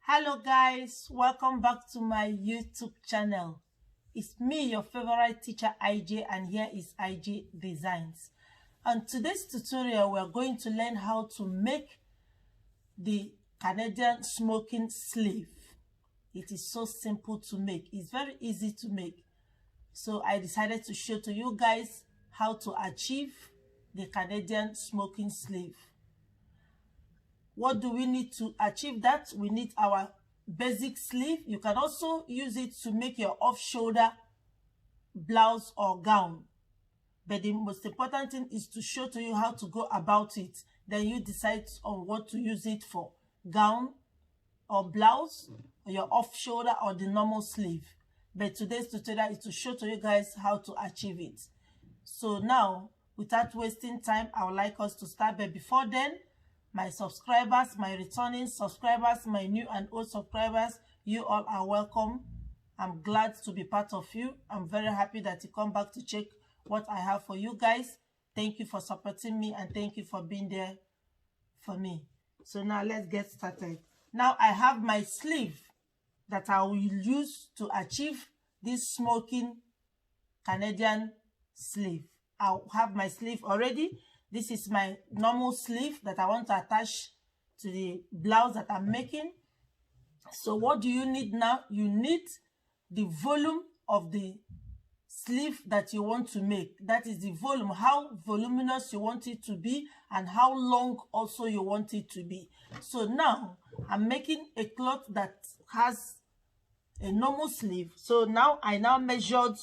Hello guys, welcome back to my YouTube channel. It's me, your favorite teacher IJ, and here is IJ Designs. On today's tutorial, we are going to learn how to make the Canadian smoking sleeve. It is so simple to make. It's very easy to make. So I decided to show to you guys how to achieve the Canadian smoking sleeve. What do we need to achieve that? We need our basic sleeve. You can also use it to make your off-shoulder blouse or gown. But the most important thing is to show to you how to go about it. Then you decide on what to use it for. Gown or blouse, or your off-shoulder or the normal sleeve. But today's tutorial is to show to you guys how to achieve it. So now, without wasting time, I would like us to start. But before then, my subscribers, my returning subscribers, my new and old subscribers, you all are welcome. I'm glad to be part of you. I'm very happy that you come back to check what I have for you guys. Thank you for supporting me and thank you for being there for me. So now let's get started. Now I have my sleeve that I will use to achieve this smoking Canadian sleeve. I'll have my sleeve already. This is my normal sleeve that I want to attach to the blouse that I'm making. So what do you need now? You need the volume of the sleeve that you want to make. That is the volume, how voluminous you want it to be and how long also you want it to be. So now I'm making a cloth that has a normal sleeve. So now I measured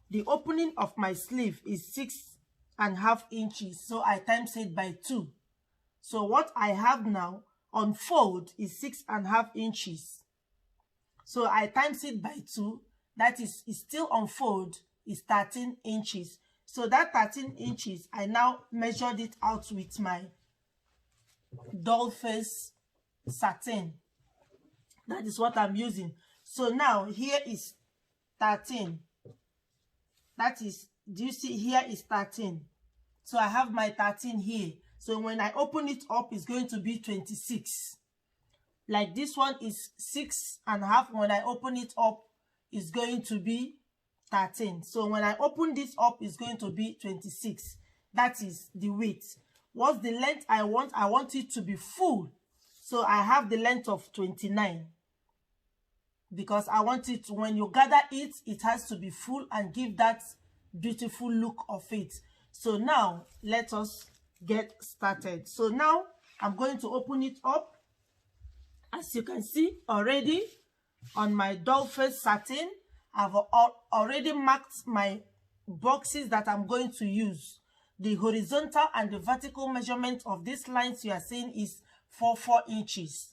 the opening of my sleeve is 6.5 inches, so I times it by 2. So what I have now on fold is 6.5 inches. So I times it by 2. That is still on fold is 13 inches. So that 13 inches, I now measured it out with my doll face satin. That is what I'm using. So now here is 13. That is, do you see here is 13? So I have my 13 here. So when I open it up, it's going to be 26. Like this one is 6.5. When I open it up, it's going to be 13. So when I open this up, it's going to be 26. That is the width. What's the length I want? I want it to be full. So I have the length of 29. Because I want it to, when you gather it, it has to be full and give that beautiful look of it. So now let us get started. So now I'm going to open it up. As you can see already on my doll face satin, I've already marked my boxes that I'm going to use. The horizontal and the vertical measurement of these lines you are seeing is 4 inches.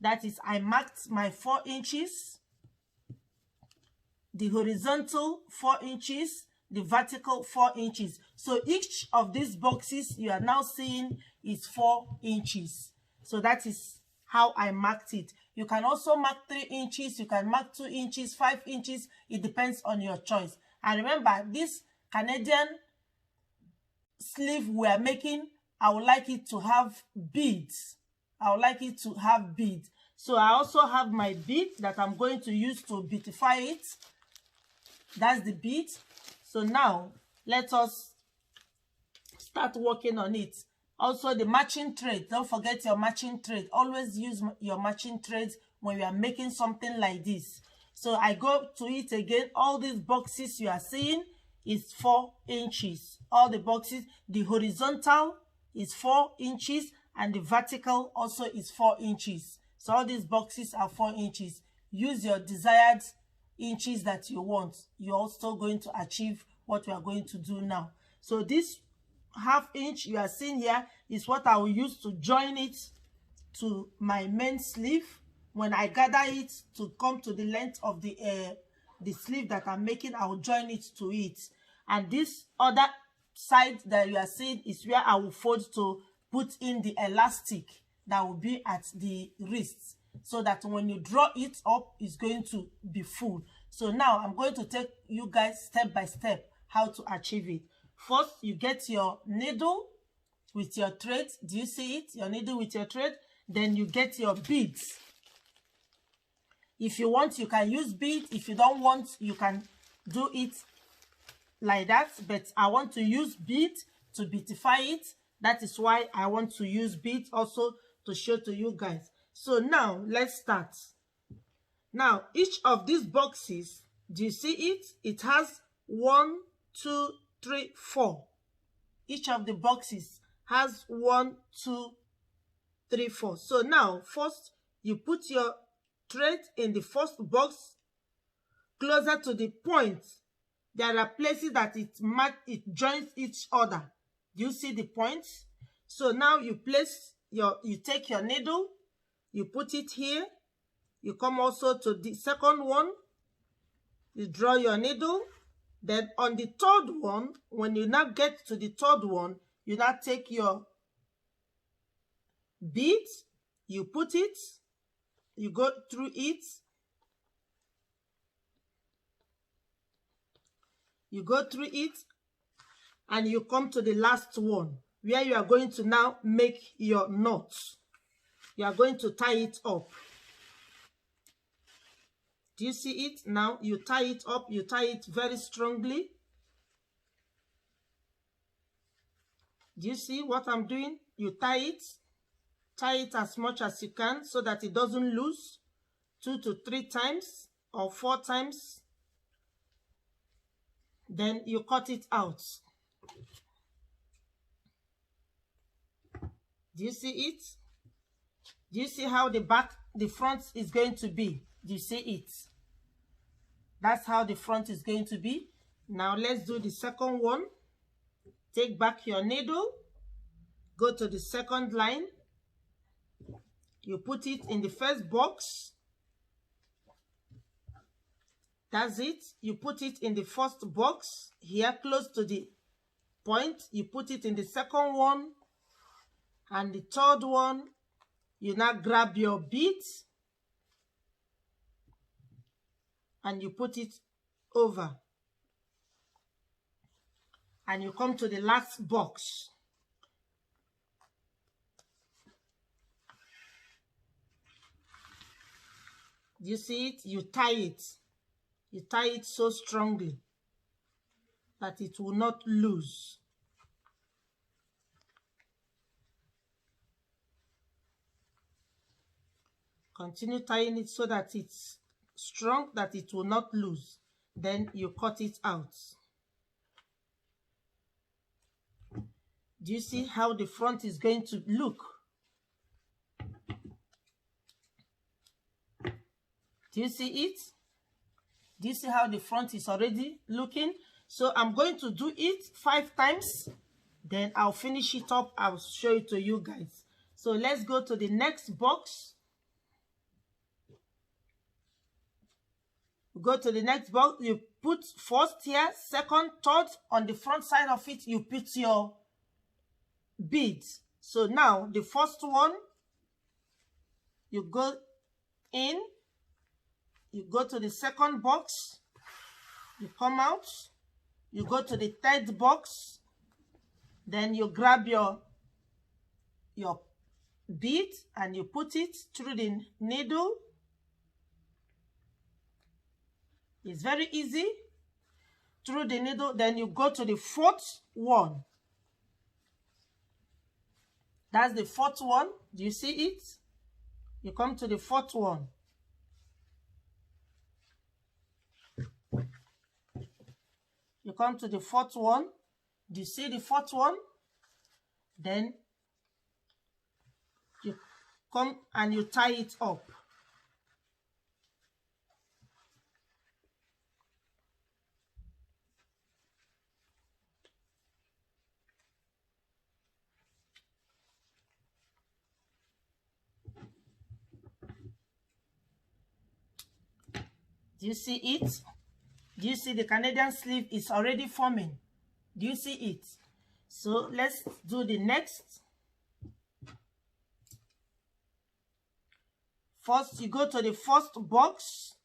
That is, I marked my 4 inches, the horizontal 4 inches, the vertical 4 inches. So each of these boxes you are now seeing is 4 inches. So that is how I marked it. You can also mark 3 inches, you can mark 2 inches, 5 inches. It depends on your choice. And remember, this Canadian sleeve we are making, I would like it to have beads. I would like it to have beads. So I also have my bead that I'm going to use to beautify it. That's the bead. So now let us start working on it. Also the matching thread. Don't forget your matching thread. Always use your matching thread when you are making something like this. So I go to it again. All these boxes you are seeing is 4 inches. All the boxes, the horizontal is 4 inches and the vertical also is 4 inches. So all these boxes are 4 inches. Use your desired inches that you want. You're also going to achieve what we are going to do now. So this ½ inch you are seeing here is what I will use to join it to my main sleeve. When I gather it to come to the length of the sleeve that I'm making, I will join it to it. And this other side that you are seeing is where I will fold to put in the elastic that will be at the wrist, so that when you draw it up, it's going to be full. So now I'm going to take you guys step by step how to achieve it. First, you get your needle with your thread. Do you see it? Your needle with your thread. Then you get your beads. If you want, you can use bead. If you don't want, you can do it like that. But I want to use bead to beautify it. That is why I want to use bead also to show to you guys. So now let's start. Now each of these boxes, do you see it? It has 1, 2, 3, 4. Each of the boxes has 1, 2, 3, 4. So now first you put your thread in the first box closer to the point. There are places that it joins each other. Do you see the points? So now you take your needle, you put it here. You come also to the second one. You draw your needle. Then on the third one, when you now get to the third one, you now take your bead, you put it, you go through it. You go through it, and you come to the last one, where you are going to now make your knot. You are going to tie it up. Do you see it? Now you tie it up. You tie it very strongly. Do you see what I'm doing? You tie it as much as you can so that it doesn't lose. 2 to 3 times or 4 times. Then you cut it out. Do you see it? Do you see how the front is going to be? Do you see it? That's how the front is going to be. Now let's do the second one. Take back your needle. Go to the second line. You put it in the first box. That's it. You put it in the first box. Here close to the point. You put it in the second one. And the third one. You now grab your bead. And you put it over. And you come to the last box. Do you see it? You tie it. You tie it so strongly that it will not lose. Continue tying it so that it's strong, that it will not lose. Then you cut it out. Do you see how the front is going to look? Do you see it? Do you see how the front is already looking? So I'm going to do it 5 times. Then I'll finish it up. I'll show it to you guys. So let's go to the next box. Go to the next box. You put first here, second, third. On the front side of it, you put your beads. So now the first one, you go in. You go to the second box. You come out. You go to the third box. Then you grab your bead and you put it through the needle. It's very easy. Through the needle. Then you go to the fourth one. That's the fourth one. Do you see it? You come to the fourth one. You come to the fourth one. Do you see the fourth one? Then you come and you tie it up. Do you see it? Do you see the Canadian sleeve is already forming? Do you see it? So let's do the next. First, you go to the first box.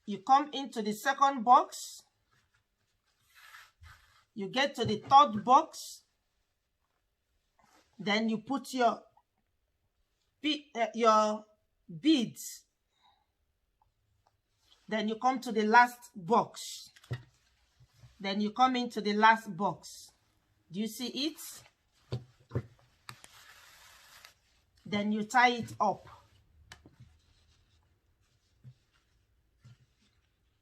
You come into the second box. You get to the third box. Then you put your beads. Then you come to the last box. Then you come into the last box. Do you see it? Then you tie it up.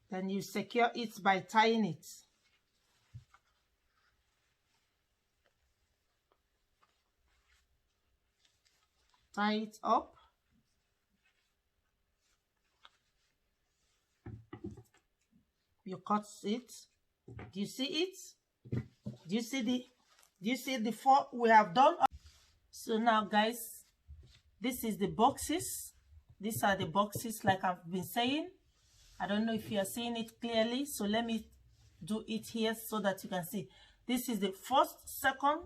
Then you secure it by tying it. Tie it up. You cut it. Do you see it? Do you see the four we have done? So now, guys, this is the boxes. These are the boxes, like I've been saying. I don't know if you are seeing it clearly, so let me do it here so that you can see. This is the first, second,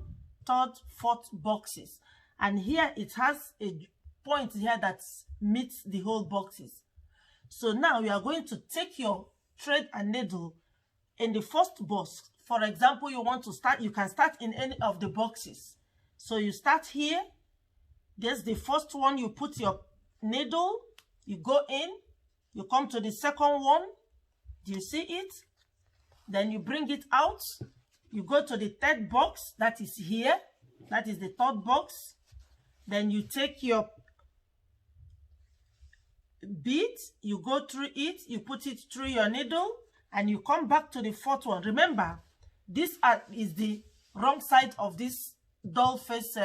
third, fourth boxes, and here it has a point here that meets the whole boxes. So now you are going to take your thread and needle in the first box. For example, you want to start, you can start in any of the boxes. So you start here. There's the first one. You put your needle, you go in, you come to the second one. Do you see it? Then you bring it out. You go to the third box, that is here. That is the third box. Then you take your bead, you go through it, you put it through your needle, and you come back to the fourth one. Remember, this is the wrong side of this doll face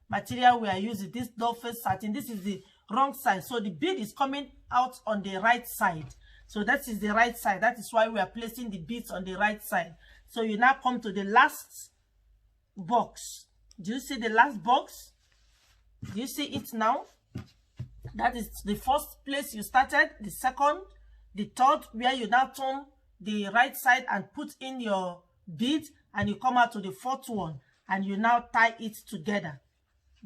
material we are using, this doll face satin. This is the wrong side, so the bead is coming out on the right side. So that is the right side. That is why we are placing the beads on the right side. So you now come to the last box. Do you see the last box? Do you see it now? That is the first place you started, the second, the third, where you now turn the right side and put in your bead, and you come out to the fourth one, and you now tie it together.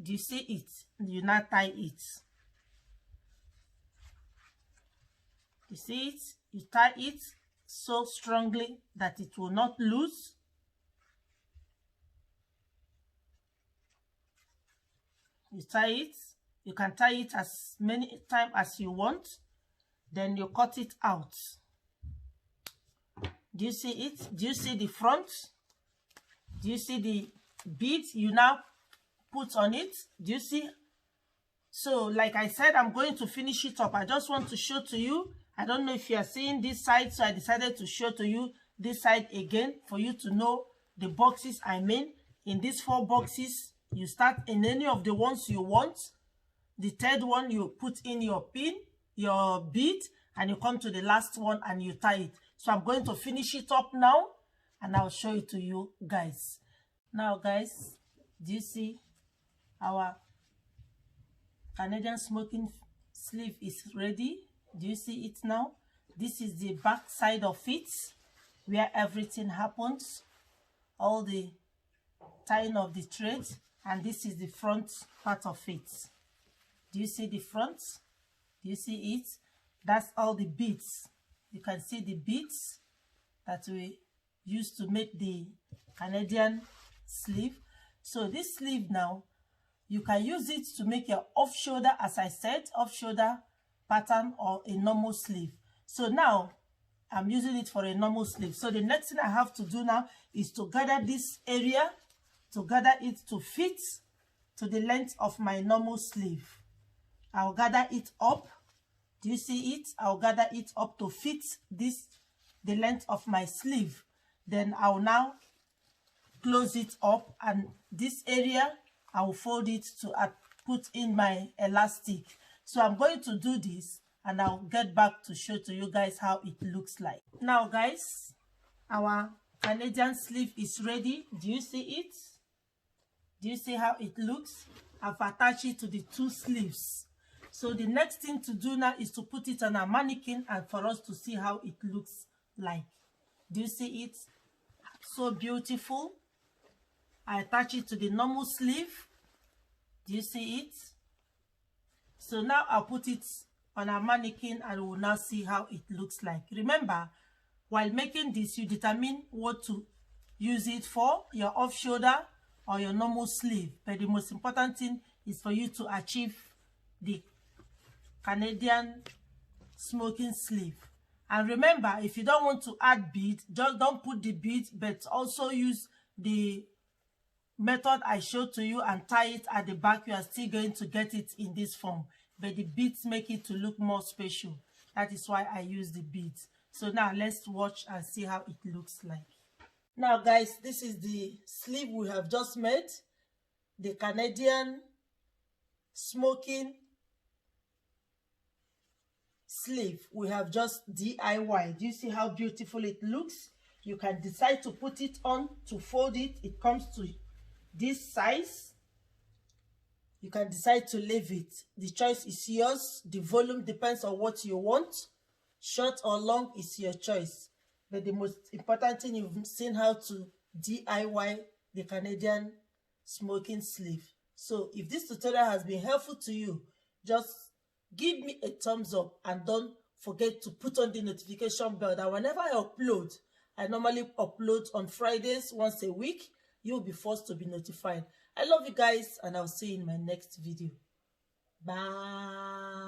Do you see it? You now tie it. You see it? You tie it so strongly that it will not loose. You tie it. You can tie it as many times as you want. Then you cut it out. Do you see it? Do you see the front? Do you see the bead you now put on it? Do you see? So like I said, I'm going to finish it up. I just want to show to you. I don't know if you are seeing this side, so I decided to show to you this side again for you to know the boxes I mean. In these 4 boxes, you start in any of the ones you want. The third one, you put in your pin, your bead, and you come to the last one and you tie it. So I'm going to finish it up now, and I'll show it to you guys. Now, guys, do you see our Canadian smoking sleeve is ready? Do you see it now? This is the back side of it, where everything happens, all the tying of the thread, and this is the front part of it. Do you see the front? Do you see it? That's all the beads. You can see the beads that we used to make the Canadian sleeve. So this sleeve now, you can use it to make your off-shoulder, as I said, off-shoulder pattern or a normal sleeve. So now I'm using it for a normal sleeve. So the next thing I have to do now is to gather this area, to gather it to fit to the length of my normal sleeve. I'll gather it up. Do you see it? I'll gather it up to fit this, the length of my sleeve. Then I'll now close it up, and this area I'll fold it to put in my elastic. So I'm going to do this, and I'll get back to show to you guys how it looks like. Now, guys, our Canadian sleeve is ready. Do you see it? Do you see how it looks? I've attached it to the 2 sleeves. So the next thing to do now is to put it on a mannequin and for us to see how it looks like. Do you see it? So beautiful. I attach it to the normal sleeve. Do you see it? So now I'll put it on a mannequin and we'll now see how it looks like. Remember, while making this, you determine what to use it for, your off-shoulder or your normal sleeve. But the most important thing is for you to achieve the Canadian smoking sleeve. And remember, if you don't want to add bead, just don't put the bead, but also use the method I showed to you and tie it at the back. You are still going to get it in this form, but the beads make it to look more special. That is why I use the beads. So now let's watch and see how it looks like. Now guys, this is the sleeve we have just made, the Canadian smoking sleeve we have just DIY. Do you see how beautiful it looks? You can decide to put it on, to fold it. It comes to this size. You can decide to leave it. The choice is yours. The volume depends on what you want. Short or long is your choice. But the most important thing, you've seen how to DIY the Canadian smoking sleeve. So if this tutorial has been helpful to you, just give me a thumbs up and don't forget to put on the notification bell that whenever I upload, I normally upload on Fridays once a week, you'll be forced to be notified. I love you guys, and I'll see you in my next video. Bye.